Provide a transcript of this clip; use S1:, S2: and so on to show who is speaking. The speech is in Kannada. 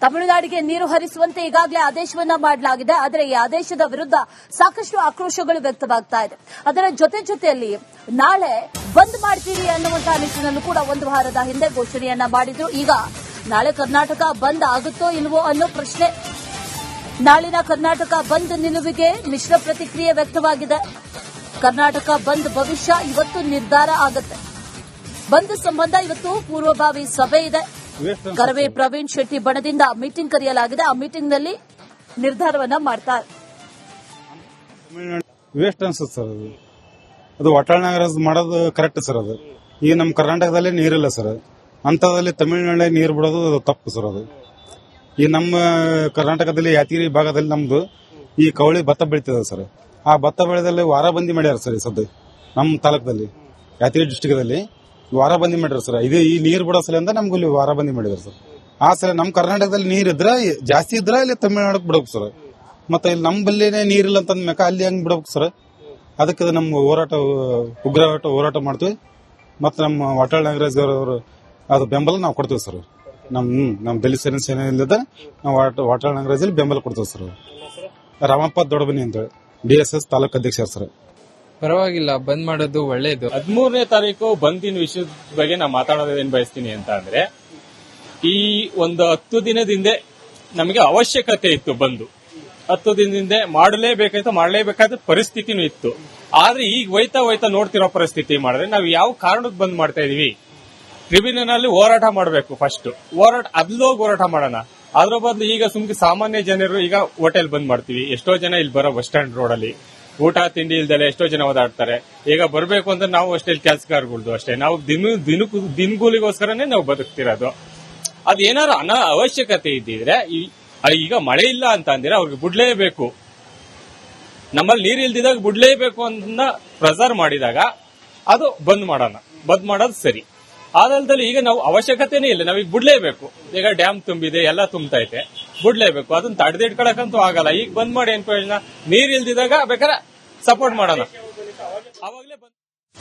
S1: ತಮಿಳುನಾಡಿಗೆ ನೀರು ಹರಿಸುವಂತೆ ಈಗಾಗಲೇ ಆದೇಶವನ್ನ ಮಾಡಲಾಗಿದೆ. ಆದರೆ ಈ ಆದೇಶದ ವಿರುದ್ಧ ಸಾಕಷ್ಟು ಆಕ್ರೋಶಗಳು ವ್ಯಕ್ತವಾಗ್ತಾ ಇದೆ. ಅದರ ಜೊತೆಯಲ್ಲಿ ನಾಳೆ ಬಂದ್ ಮಾಡ್ತೀವಿ ಅನ್ನುವಂತಹ ನಿಟ್ಟಿನಲ್ಲೂ ಕೂಡ ಒಂದು ವಾರದ ಹಿಂದೆ ಘೋಷಣೆಯನ್ನ ಮಾಡಿದ್ರು. ಈಗ ನಾಳೆ ಕರ್ನಾಟಕ ಬಂದ್ ಆಗುತ್ತೋ ಇಲ್ವೋ ಅನ್ನೋ ಪ್ರಶ್ನೆ. ನಾಳಿನ ಕರ್ನಾಟಕ ಬಂದ್ ನಿಲುವಿಗೆ ಮಿಶ್ರ ಪ್ರತಿಕ್ರಿಯೆ ವ್ಯಕ್ತವಾಗಿದೆ. ಕರ್ನಾಟಕ ಬಂದ್ ಭವಿಷ್ಯ ಇವತ್ತು ನಿರ್ಧಾರ ಆಗುತ್ತೆ. ಬಂದ್ ಸಂಬಂಧ ಇವತ್ತು ಪೂರ್ವಭಾವಿ ಸಭೆ ಇದೆ. ಕರವೇ ಪ್ರವೀಣ್ ಶೆಟ್ಟಿ ಬಣದಿಂದ ಮೀಟಿಂಗ್ ಕರೆಯಲಾಗಿದೆ. ಆ ಮೀಟಿಂಗ್ನಲ್ಲಿ ನಿರ್ಧಾರವನ್ನ ಮಾಡ್ತಾರೆ.
S2: ವೇಸ್ಟ್ ಅನ್ಸುತ್ತೆ ಸರ್. ಅದು ಒಟ್ಟಾಳ ಮಾಡೋದು ಕರೆಕ್ಟ್ ಸರ್. ಅದು ಈಗ ನಮ್ಮ ಕರ್ನಾಟಕದಲ್ಲಿ ನೀರಿಲ್ಲ ಸರ್. ಅಂತದಲ್ಲಿ ತಮಿಳುನಾಡಿಗೆ ನೀರು ಬಿಡೋದು ತಪ್ಪು ಸರ್. ಅದು ಈ ನಮ್ಮ ಕರ್ನಾಟಕದಲ್ಲಿ ಯಾದಗಿರಿ ಭಾಗದಲ್ಲಿ ನಮ್ದು ಈ ಕವಳಿ ಭತ್ತ ಬೆಳೀತದೆ ಸರ್. ಆ ಭತ್ತ ಬೆಳೆದಲ್ಲಿ ವಾರಬಂದಿ ಮಾಡ್ಯಾರ ಸರ್. ಈ ಸದ್ಯ ನಮ್ಮ ತಾಲೂಕದಲ್ಲಿ ಯಾದಗಿರಿ ಡಿಸ್ಟಿಕ್ದಲ್ಲಿ ವಾರಬಂದಿ ಮಾಡ್ಯಾರ ಸರ್. ಇದು ಈ ನೀರು ಬಿಡೋ ಸಲ ಅಂತ ನಮ್ಗೆ ಇಲ್ಲಿ ವಾರಬಂದಿ ಮಾಡಿದಾರೆ ಸರ್. ಆ ಸಲ ನಮ್ಮ ಕರ್ನಾಟಕದಲ್ಲಿ ನೀರ್ ಇದ್ರ ಜಾಸ್ತಿ ಇದ್ರ ಇಲ್ಲಿ ತಮಿಳುನಾಡಕ್ ಬಿಡ್ಬೇಕು ಸರ್. ಮತ್ತೆ ಇಲ್ಲಿ ನಮ್ಮಲ್ಲಿನೇ ನೀರಿಲ್ಲ ಅಂತಂದ್ಮ್ಯಾಕ ಅಲ್ಲಿ ಹೆಂಗ್ ಬಿಡ್ಬೇಕು ಸರ್. ಅದಕ್ಕೆ ನಮ್ಮ ಹೋರಾಟ ಉಗ್ರ ಹೋರಾಟ ಮಾಡ್ತೀವಿ. ಮತ್ತೆ ನಮ್ಮ ವಾಟಾಳ್ ನಾಗರಾಜ್ ಅವರು ಅದು ಬೆಂಬಲ ನಾವು ಕೊಡ್ತೀವಿ ಸರ್. ನಮ್ ದಲಿತ ಸೇನೆ ಇಲ್ಲದ ನಾವು ವಾಟಾಳ್ ನಾಗರಾಜಲ್ಲಿ ಬೆಂಬಲ ಕೊಡ್ತೀವಿ ಸರ್. ರಾಮಪ್ಪ ದೊಡ್ಡಬನಿ ಅಂತ DSS ತಾಲೂಕು ಅಧ್ಯಕ್ಷ ಸರ್.
S3: ಪರವಾಗಿಲ್ಲ, ಬಂದ್ ಮಾಡೋದು ಒಳ್ಳೇದು.
S4: 13ನೇ ತಾರೀಕು ಬಂದಿನ ವಿಷಯದ ಬಗ್ಗೆ ನಾ ಮಾತಾಡೋದೇನ್ ಬಯಸ್ತೀನಿ ಅಂತ ಅಂದ್ರೆ, ಈ ಒಂದು 10 ದಿನದಿಂದ ನಮಗೆ ಅವಶ್ಯಕತೆ ಇತ್ತು. ಬಂದು 10 ದಿನದಿಂದ ಮಾಡಲೇಬೇಕಾದ ಪರಿಸ್ಥಿತಿನೂ ಇತ್ತು. ಆದ್ರೆ ಈಗ ಹೋಯ್ತಾ ನೋಡ್ತಿರೋ ಪರಿಸ್ಥಿತಿ ಮಾಡಿದ್ರೆ ನಾವು ಯಾವ ಕಾರಣಕ್ಕೆ ಬಂದ್ ಮಾಡ್ತಾ ಇದೀವಿ? ಟ್ರಿಬ್ಯುನಲ್ ಅಲ್ಲಿ ಹೋರಾಟ ಮಾಡಬೇಕು. ಫಸ್ಟ್ ಅದ್ಲೋಗಿ ಹೋರಾಟ ಮಾಡೋಣ. ಅದ್ರ ಬದಲು ಈಗ ಸುಮ್ಕೆ ಸಾಮಾನ್ಯ ಜನರು ಈಗ ಹೋಟೆಲ್ ಬಂದ್ ಮಾಡ್ತೀವಿ. ಎಷ್ಟೋ ಜನ ಇಲ್ಲಿ ಬರೋ ಬಸ್ ಸ್ಟ್ಯಾಂಡ್ ರೋಡ್ ಅಲ್ಲಿ ಊಟ ತಿಂಡಿ ಇಲ್ದಲೆ ಎಷ್ಟೋ ಜನ ಓದಾಡ್ತಾರೆ. ಈಗ ಬರಬೇಕು ಅಂದ್ರೆ ನಾವು ಅಷ್ಟೇ ಕೆಲಸಗಾರಗಳ್ದು ಅಷ್ಟೇ. ನಾವು ದಿನಗೂಲಿಗೋಸ್ಕರನೇ ನಾವು ಬದುಕ್ತಿರೋದು. ಅದೇನಾದ್ರು ಅವಶ್ಯಕತೆ ಇದ್ದಿದ್ರೆ ಈಗ ಮಳೆ ಇಲ್ಲ ಅಂತ ಅಂದ್ರೆ ಅವ್ರಿಗೆ ಬಿಡ್ಲೇಬೇಕು. ನಮ್ಮಲ್ಲಿ ನೀರು ಇಲ್ದಿದಾಗ ಬಿಡ್ಲೇಬೇಕು ಅಂತ ಪ್ರೆಸರ್ ಮಾಡಿದಾಗ ಅದು ಬಂದ್ ಮಾಡೋದು ಸರಿ. ಆದಲ್ದಲ್ಲಿ ಈಗ ನಾವು ಅವಶ್ಯಕತೆನೇ ಇಲ್ಲ, ನಾವೀಗ ಬಿಡ್ಲೇಬೇಕು. ಈಗ ಡ್ಯಾಮ್ ತುಂಬಿದೆ, ಎಲ್ಲ ತುಂಬತೈತೆ, ಬಿಡ್ಲೇಬೇಕು. ಅದನ್ನ ತಡೆದಿಟ್ಕೊಳಕಂತೂ ಆಗಲ್ಲ. ಈಗ ಬಂದ್ ಮಾಡಿ ಏನ್ ಪ್ರಯೋಜನ? ನೀರ್ ಇಲ್ದಿದಾಗ ಬೇಕಾದ್ರೆ ಸಪೋರ್ಟ್ ಮಾಡೋಣ. ಅವಾಗಲೇ